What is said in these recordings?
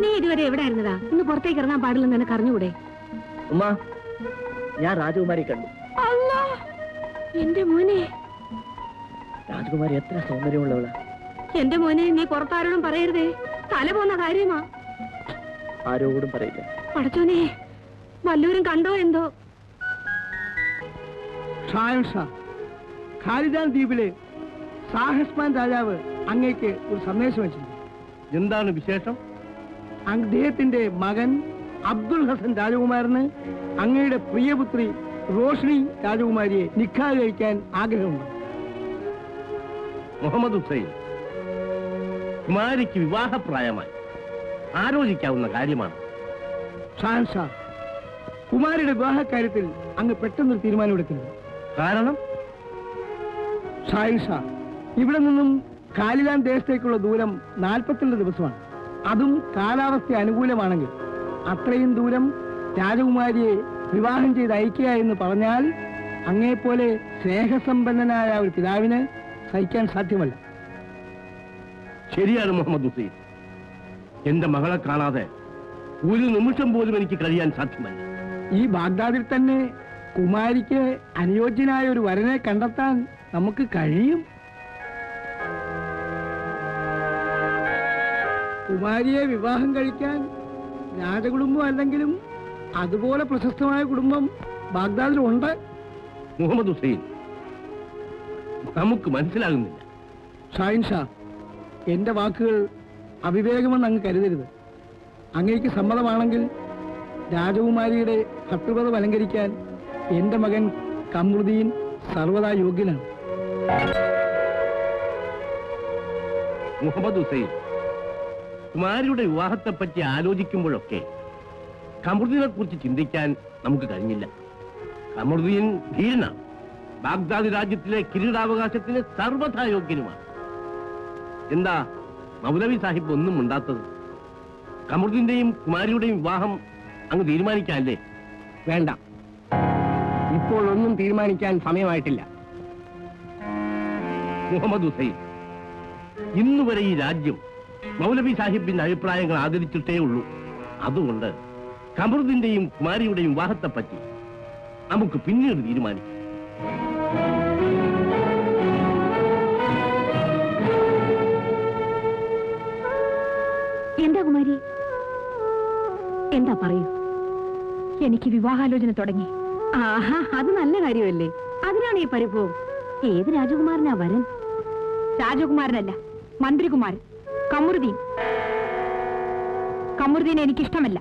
നീ ഇതുവരെ എവിടെ ആയിരുന്നതാ? ഇന്ന് പുറത്തേക്ക് ഇറങ്ങാൻ പാടില്ലെന്ന് നിനക്ക് അറിഞ്ഞുകൂടെ? ഉമ്മ, ഞാൻ രാജകുമാരി കണ്ടു. എന്റെ മോനെ, രാജകുമാരി എത്ര സൗന്ദര്യമുള്ളവളാ. എന്റെ മോനെ, നീ പുറത്താരോടും പറയരുതേ. തല പോന്ന കാര്യമാ. ആരോടും പറയില്ല. പടച്ചോനെ, വല്ലവരും കണ്ടോ എന്തോ? ഖാലിദാൻ ദ്വീപിലെ സാഹസ്മാൻ രാജാവ് അങ്ങേക്ക് ഒരു സന്ദേശം വെച്ചിട്ടുണ്ട്. എന്താണ് വിശേഷം? അദ്ദേഹത്തിന്റെ മകൻ അബ്ദുൽ ഹസൻ രാജകുമാരന് അങ്ങയുടെ പ്രിയപുത്രി റോഷ്നി രാജകുമാരിയെ നിക്കാഹ് കഴിക്കാൻ ആഗ്രഹമുണ്ട്. മുഹമ്മദ് ഹുസൈൻ, കുമാരിക്ക് വിവാഹപ്രായമായി, ആലോചിക്കാവുന്ന കാര്യമാണ്. ഷാൻഷാ, കുമാരിയുടെ വിവാഹക്കാര്യത്തിൽ അങ്ങ് പെട്ടെന്നൊരു തീരുമാനമെടുക്കുന്നത്. കാരണം? ഷാൻഷാ, ഇവിടെ നിന്നും ഖാലിദാൻ ദേശത്തേക്കുള്ള ദൂരം 42 ദിവസമാണ്. അതും കാലാവസ്ഥ അനുകൂലമാണെങ്കിൽ അത്രയും ദൂരം രാജകുമാരിയെ വിവാഹം ചെയ്ത് അയക്കുക എന്ന് പറഞ്ഞാൽ അങ്ങേപ്പോലെ സ്നേഹസമ്പന്നനായ ഒരു പിതാവിന് സഹിക്കാൻ സാധ്യമല്ല. ശരിയാണ് മുഹമ്മദ് ഹുസൈൻ. എന്റെ മകളെ കാണാതെ ഒരു നിമിഷം പോലും എനിക്ക് കഴിയാൻ സാധ്യമല്ല. ഈ ബാഗ്ദാദിൽ തന്നെ കുമാരിക്ക് അനുയോജ്യനായ ഒരു വരനെ കണ്ടെത്താൻ നമുക്ക് കഴിയും. കുമാരിയെ വിവാഹം കഴിക്കാൻ രാജകുടുംബം അല്ലെങ്കിലും അതുപോലെ പ്രശസ്തമായ കുടുംബം ബാഗ്ദാദിലുണ്ട്. മുഹമ്മദ് ഹുസൈൻ, നമുക്ക് മനസ്സിലാകുന്നില്ല. ഷാഹിൻ ഷാ, എന്റെ വാക്കുകൾ അവിവേകമെന്ന് അങ്ങ് കരുതരുത്. അങ്ങേക്ക് സമ്മതമാണെങ്കിൽ രാജകുമാരിയുടെ ഭർത്തൃപദം അലങ്കരിക്കാൻ എന്റെ മകൻ കമറുദ്ദീൻ സർവദാ യോഗ്യനാണ്. മുഹമ്മദ് ഹുസൈൻ, കുമാരിയുടെ വിവാഹത്തെപ്പറ്റി ആലോചിക്കുമ്പോഴൊക്കെ കമറുദ്ദീനെ കുറിച്ച് ചിന്തിക്കാൻ നമുക്ക് കഴിഞ്ഞില്ല. കമറുദ്ദീൻ ധീരനാണ്. ബാഗ്ദാദ് രാജ്യത്തിലെ കിരീടാവകാശത്തിന് സർവഥാ യോഗ്യനുമാണ്. എന്താ മൗലവി സാഹിബ് ഒന്നും ഉണ്ടാത്തത്? കമറുദ്ദീന്റെയും കുമാരിയുടെയും വിവാഹം അങ്ങ് തീരുമാനിക്കാനല്ലേ? വേണ്ട, ഇപ്പോൾ ഒന്നും തീരുമാനിക്കാൻ സമയമായിട്ടില്ല. മുഹമ്മദ് ഹുസൈൻ, ഇന്നുവരെ ഈ രാജ്യം മൗലവി സാഹിബിന്റെ അഭിപ്രായങ്ങൾ ആദരിച്ചിട്ടേ ഉള്ളൂ. അതുകൊണ്ട് കമറുദ്ദീന്റെയും കുമാരിയുടെയും വിവാഹത്തെപ്പറ്റി നമുക്ക് പിന്നീട് തീരുമാനിക്കാം. എന്താ കുമാരി, എന്താ പറയൂ? എനിക്ക് വിവാഹാലോചന തുടങ്ങി. ആഹാ, അത് നല്ല കാര്യമല്ലേ. അതിനാണ് ഈ പരിഭവം. ഏത് രാജകുമാരനാ വരൻ? രാജകുമാരനല്ല, മന്ത്രികുമാരൻ കമറുദ്ദീൻ. കമറുദ്ദീനെ എനിക്കിഷ്ടമല്ല.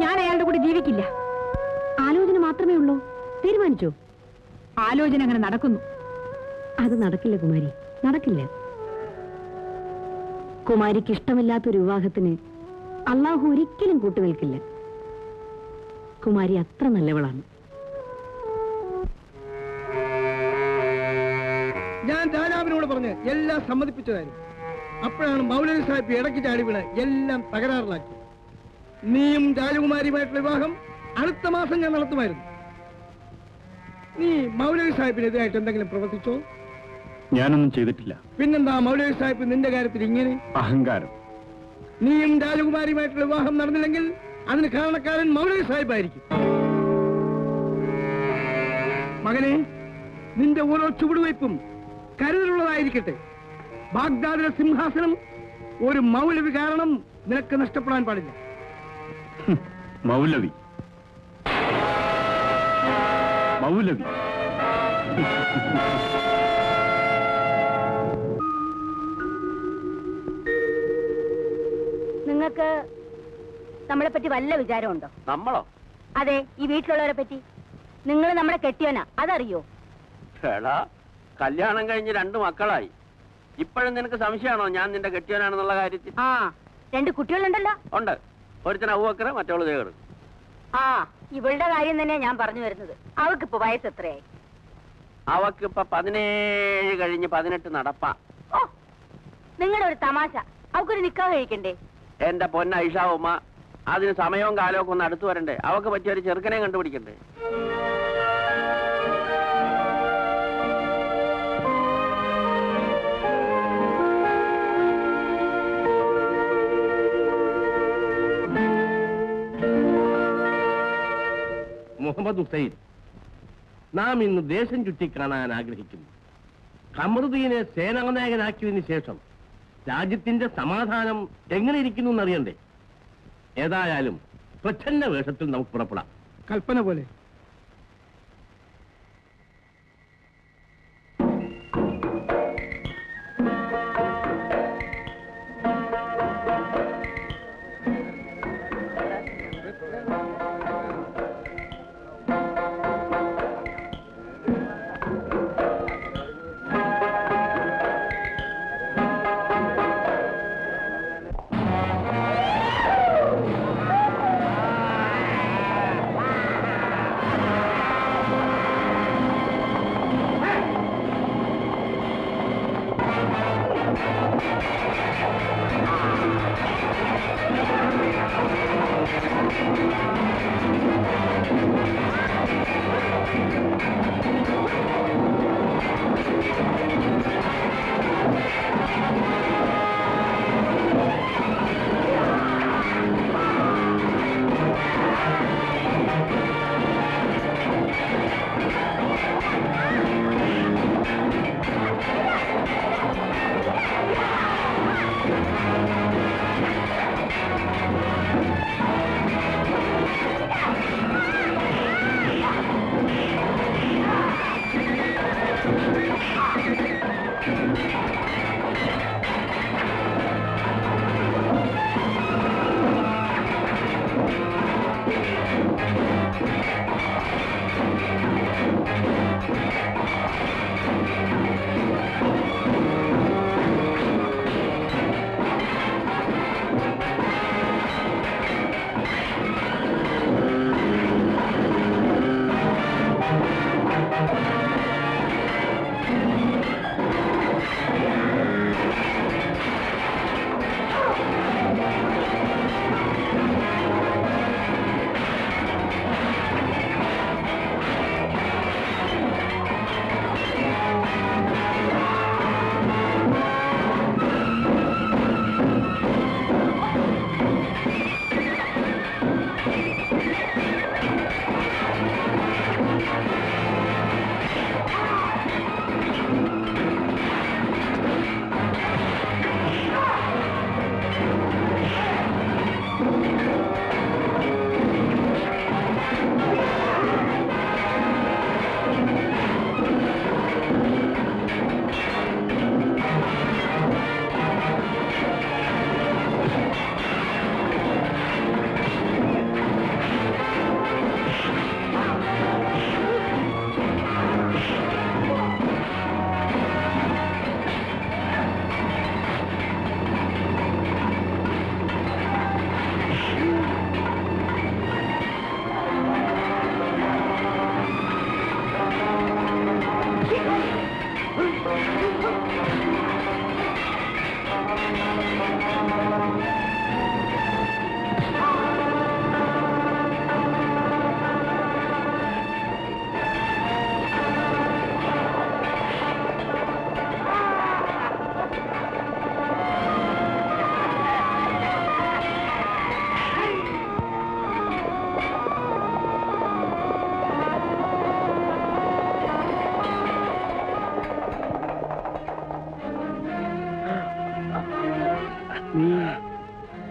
ഞാൻ അയാളുടെ കൂടെ ജീവിക്കില്ല. ആലോചന മാത്രമേ ഉള്ളൂ. തീരുമാനിച്ചോ? ആലോചന അങ്ങനെ നടക്കുന്നു. അത് നടക്കില്ല കുമാരി, നടക്കില്ല. കുമാരിക്ക് ഇഷ്ടമില്ലാത്തൊരു വിവാഹത്തിന് അള്ളാഹു ഒരിക്കലും കൂട്ടുനിൽക്കില്ല. കുമാരി അത്ര നല്ലവളാണ്. ഞാൻ രാജാവിനോട് പറഞ്ഞ് എല്ലാം സമ്മതിപ്പിച്ചതായിരുന്നു. അപ്പോഴാണ് മൗലവി സാഹിബ് ഇടയ്ക്ക് ചാടി വീണ് എല്ലാം തകരാറിലാക്കി. നീയും രാജകുമാരിയുമായിട്ടുള്ള വിവാഹം അടുത്ത മാസം ഞാൻ നടത്തുമായിരുന്നു. നീ മൗലവി സാഹിബിനെതിരായിട്ട് എന്തെങ്കിലും പ്രവർത്തിച്ചോ? ഞാനൊന്നും ചെയ്തിട്ടില്ല. പിന്നെന്താ മൗലവി സാഹിബ് നിന്റെ കാര്യത്തിൽ ഇങ്ങനെ? അഹങ്കാരം. നീയും രാജകുമാരിയുമായിട്ടുള്ള വിവാഹം നടന്നില്ലെങ്കിൽ അതിന് കാരണക്കാരൻ മൗലവി സാഹിബായിരിക്കും. മകനെ, നിന്റെ ഓരോ ചുവടുവയ്പും കരുതലുള്ളതായിരിക്കട്ടെ. ബാഗ്ദാദിലെ സിംഹാസനം ഒരു മൗലവി കാരണം നിനക്ക് നഷ്ടപ്പെടാൻ പാടില്ല. മൗലവി മൗലവി നിങ്ങൾക്ക് നമ്മളെ പറ്റി വല്ല വിചാരമുണ്ടോ? നമ്മളോ? അതെ, ഈ വീട്ടിലുള്ളവരെ പറ്റി. നിങ്ങൾ നമ്മളെ കെട്ടിയോനാ, അതറിയോ? കല്യാണം കഴിഞ്ഞ് 2 മക്കളായി. ഇപ്പോഴും നിനക്ക് സംശയമാണോ ഞാൻ നിന്റെ കെട്ടിയവനാണെന്നുള്ള കാര്യത്തിൽ? ആ, 2 കുട്ടികളുണ്ടല്ലോ. ഉണ്ട്. ഒരുത്തൻ അബൂബക്കർ, മറ്റവള് ജേർ. ആ, ഇവളുടെ കാര്യം തന്നെ ഞാൻ പറഞ്ഞു വരുന്നത്. അവൾക്കിപ്പോ വയസ്സ് എത്രയായി? അവക്കിപ്പോ 17 കഴിഞ്ഞ് 18 നടപ്പാ. ഓ, നിങ്ങളുടെ ഒരു തമാശ. അവക്കൊരു നിക്കാഹ് കഴിക്കണ്ടേ? എന്റെ പൊന്ന ഐഷ ഉമ്മ, അതിന് സമയവും കാലവും ഒക്കെ ഒന്ന് അടുത്ത് വരണ്ടേ? അവക്ക് പറ്റിയ ഒരു ചെറുക്കനെ കണ്ടുപിടിക്കണ്ടേ? മുഹമ്മദ് ഹുസൈൻ, നാം ഇന്ന് ദേശം ചുറ്റിക്കാണാൻ ആഗ്രഹിക്കുന്നു. ഖമറുദ്ദീനെ സേനാനായകനാക്കിയതിനു ശേഷം രാജ്യത്തിന്റെ സമാധാനം എങ്ങനെ ഇരിക്കുന്നു എന്നറിയണ്ടേ? ഏതായാലും പ്രച്ഛന്ന വേഷത്തിൽ നമുക്ക് പുറപ്പെടാം. കൽപ്പന പോലെ.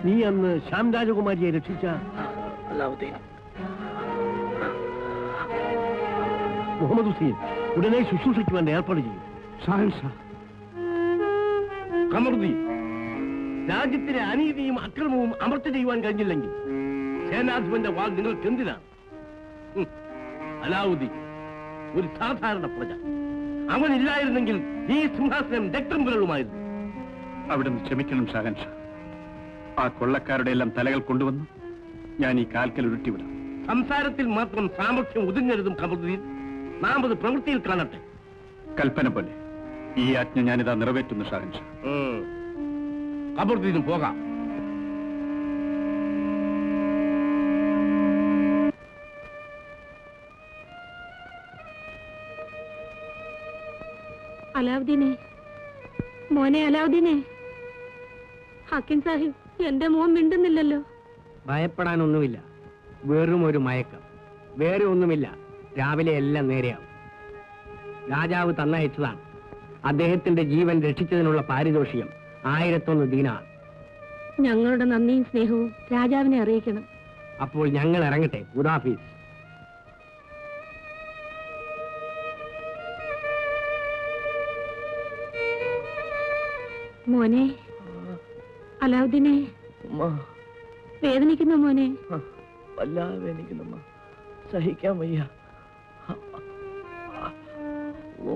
നീ അന്ന് ശ്യാം രാജകുമാരിയെ രക്ഷിച്ച അലാവുദ്ദീൻ. മുഹമ്മദ് ഹുസൈൻ ഉടനെ ശുശ്രൂഷിക്ക് വേണ്ടി ഏർപ്പാട് ചെയ്യും. ഷാഹിൻഷാ. ഖമറുദ്ദീൻ, രാജ്യത്തിലെ അനീതിയും അക്രമവും അമർച്ച ചെയ്യുവാൻ കഴിഞ്ഞില്ലെങ്കിൽ സേനാധിപന്റെ വാൾ നിങ്ങൾക്ക് എന്തിനാണ്? അലാവുദ്ദീൻ ഒരു സാധാരണ പ്രജ. അവനില്ലായിരുന്നെങ്കിൽ ഈ സിംഹാസനം രക്തം പുരളുമായിരുന്നു. അവിടുന്ന് ക്ഷമിക്കണം ഷാഹൻഷാ. ആ കൊള്ളക്കാരുടെ എല്ലാം തലകൾ കൊണ്ടുവന്നു ഞാൻ ഈ കാൽക്കൽ ഉരുട്ടിവിടാം. സംസാരത്തിൽ മാത്രം സാമർഥ്യം ഒതുങ്ങരുതും ഖമറുദ്ദീൻ. നാം അത് പ്രവൃത്തിയിൽ കാണട്ടെ. കൽപ്പന പോലെ ഈ ആജ്ഞ ഞാനിതാ നിറവേറ്റുന്നു ഷാഹൻഷാ. ഖമറുദ്ദീനും പോകാം. അലാവുദ്ദീനെ, മോനെ അലാവുദ്ദീനെ. ഹക്കിം സാഹിബ്, എന്റെ മോൻ മിണ്ടുന്നില്ലല്ലോ. ഭയപ്പെടാനൊന്നുമില്ല, വെറും ഒരു മയക്കം. വേറെ ഒന്നുമില്ല, രാവിലെ എല്ലാം നേരെയാവും. രാജാവ് തന്നയച്ചതാണ്. അദ്ദേഹത്തിന്റെ ജീവൻ രക്ഷിച്ചതിനുള്ള പാരിതോഷികം 1001 ദീനാർ. ഞങ്ങളുടെ നന്ദിയും സ്നേഹവും രാജാവിനെ അറിയിക്കണം. അപ്പോൾ ഞങ്ങൾ ഇറങ്ങട്ടെ. ഖുദാഫീസ്. മോനെ, അലാവുദ്ദീനെ, വേദനിക്കുന്നു മോനെ. വല്ലാതെ വേദനിക്കുന്നമ്മ, സഹിക്കാൻ വയ്യ. ഓ